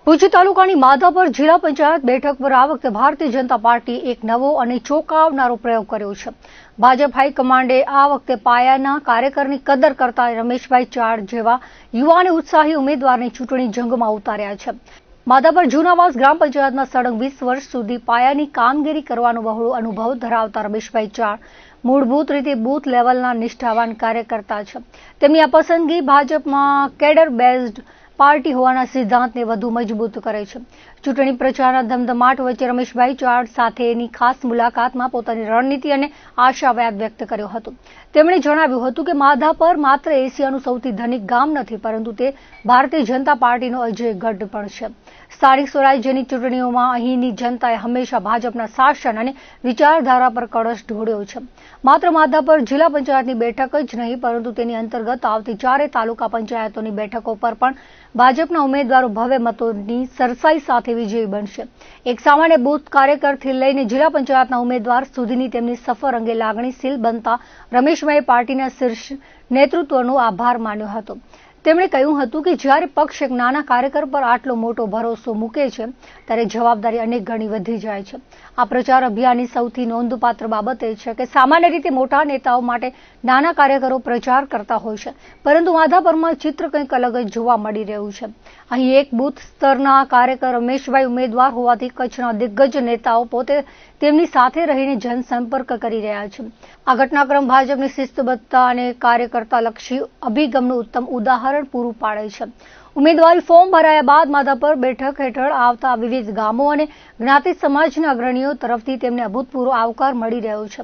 ભુજ તાલુકાની માધાપર જિલ્લા પંચાયત બેઠક પર આ વખતે ભારતીય જનતા પાર્ટી એક નવો અને ચોંકાવનારો પ્રયોગ કર્યો છે। ભાજપ હાઈકમાન્ડે આ વખતે પાયાના કાર્યકરની કદર કરતા રમેશભાઈ ચાડ જેવા યુવા અને ઉત્સાહી ઉમેદવારને ચૂંટણી જંગમાં ઉતાર્યા છે। માધાપર જૂનાવાસ ગ્રામ પંચાયતમાં સળંગ 20 વર્ષ સુધી પાયાની કામગીરી કરવાનો બહોળો અનુભવ ધરાવતા રમેશભાઈ ચાડ મૂળભૂત રીતે બૂથ લેવલના નિષ્ઠાવાન કાર્યકર્તા છે। તેમની આ પસંદગી ભાજપમાં કેડર બેઝડ પાર્ટી હોવાના સિદ્ધાંતને વધુ મજબૂત કરે છે। ચૂંટણી પ્રચારના ધમધમાટ વચ્ચે રમેશભાઈ ચાડ સાથેની ખાસ મુલાકાતમાં પોતાની રણનીતિ અને આશાવાદ વ્યક્ત કર્યો હતો। તેમણે જણાવ્યું હતું કે માધાપર માત્ર એશિયાનું સૌથી ધનિક ગામ નથી, પરંતુ તે ભારતીય જનતા પાર્ટીનો અજય ગઢ પણ છે। સ્થાનિક સ્વરાજ્યની ચૂંટણીઓમાં અહીંની જનતાએ હંમેશા ભાજપના શાસન અને વિચારધારા પર કળશ ઢોળ્યો છે। માત્ર માધાપર જિલ્લા પંચાયતની બેઠક જ નહીં, પરંતુ તેની અંતર્ગત આવતી 4 તાલુકા પંચાયતોની બેઠકો પર પણ ભાજપના ઉમેદવારો ભવ્ય મતોની સરસાઈ સાથે વિજયી બનશે। એક સામાન્ય બૂથ કાર્યકરથી લઈને જિલ્લા પંચાયતના ઉમેદવાર સુધીની તેમની સફર અંગે લાગણીશીલ બનતા રમેશભાઈએ પાર્ટીના શીર્ષ નેતૃત્વનો આભાર માન્યો હતો। તેમણે કહ્યું હતું કે જ્યારે પક્ષ એક નાના કાર્યકર પર આટલો મોટો ભરોસો મૂકે છે, ત્યારે જવાબદારી અનેક ગણી વધી જાય છે। આ પ્રચાર અભિયાનની સૌથી નોંધપાત્ર બાબત એ છે કે સામાન્ય રીતે મોટા નેતાઓ માટે નાના કાર્યકરો પ્રચાર કરતા હોય છે, પરંતુ માધાપરમાં ચિત્ર કંઈક અલગ જ જોવા મળી રહ્યું છે। અહીં એક બૂથ સ્તરના કાર્યકર રમેશભાઈ ઉમેદવાર હોવાથી કચ્છના દિગ્ગજ નેતાઓ પોતે તેમની સાથે રહીને જનસંપર્ક કરી રહ્યા છે। આ ઘટનાક્રમ ભાજપની શિસ્તબદ્ધતા અને કાર્યકર્તાલક્ષી અભિગમનું ઉત્તમ ઉદાહરણ પૂરું પાડે છે। ઉમેદવારી ફોર્મ ભરાયા બાદ માધાપર બેઠક હેઠળ આવતા વિવિધ ગામો અને જ્ઞાતિ સમાજના અગ્રણીઓ તરફથી તેમને અભૂતપૂર્વ આવકાર મળી રહ્યો છે।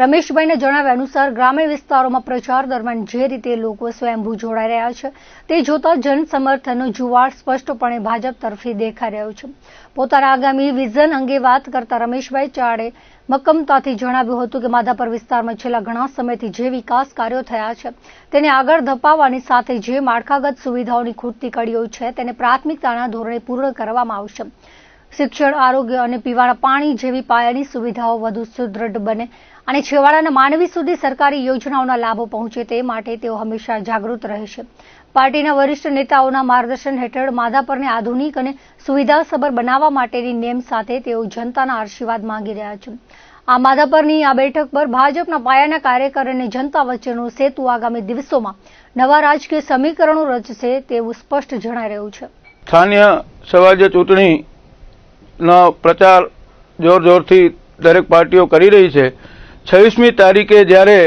રમેશભાઈના જણાવ્યા અનુસાર ગ્રામીણ વિસ્તારોમાં પ્રચાર દરમિયાન જે રીતે લોકો સ્વયંભૂ જોડાઈ રહ્યા છે, તે જોતા જનસમર્થનનો જુવાળ સ્પષ્ટપણે ભાજપ તરફથી દેખાઈ રહ્યો છે। પોતાના આગામી વિઝન અંગે વાત કરતા રમેશભાઈ ચાડે મક્કમતાથી જણાવ્યું હતું કે માધાપર વિસ્તારમાં છેલ્લા ઘણા સમયથી જે વિકાસ કાર્યો થયા છે, તેને આગળ ધપાવવાની સાથે જે માળખાગત સુવિધાઓની ખૂટતી કડીઓ છે, તેને પ્રાથમિકતાના ધોરણે પૂર્ણ કરવામાં આવશે। શિક્ષણ, આરોગ્ય અને પીવાના પાણી જેવી પાયાની સુવિધાઓ વધુ સુદૃઢ બને અને છેવાડાના માનવી સુધી સરકારી યોજનાઓના લાભો પહોંચે તે માટે તેઓ હંમેશા જાગૃત રહેશે। પાર્ટીના વરિષ્ઠ નેતાઓના માર્ગદર્શન હેઠળ માધાપરને આધુનિક અને સુવિધાસભર બનાવવા માટેની નેમ સાથે તેઓ જનતાના આશીર્વાદ માંગી રહ્યા છે। આ માધાપરની આ બેઠક પર ભાજપના પાયાના કાર્યકર અને જનતા વચ્ચેનો સેતુ આગામી દિવસોમાં નવા રાજકીય સમીકરણો રચશે તેવું સ્પષ્ટ જણાઈ રહ્યું છે। સ્થાનિય સ્વરાજ્ય ચૂંટણીનો પ્રચાર જોરથી દરેક પાર્ટીઓ કરી રહી છે। 26મી તારીખે જ્યારે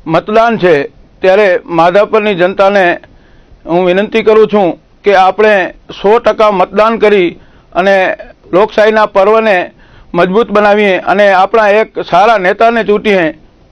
મતદાન છે, ત્યારે માધાપરની જનતાને હું વિનંતી કરું છું કે આપણે 100% મતદાન કરી અને લોકશાહીના પર્વને મજબૂત બનાવીએ અને આપણા એક સારા નેતાને ચૂંટીએ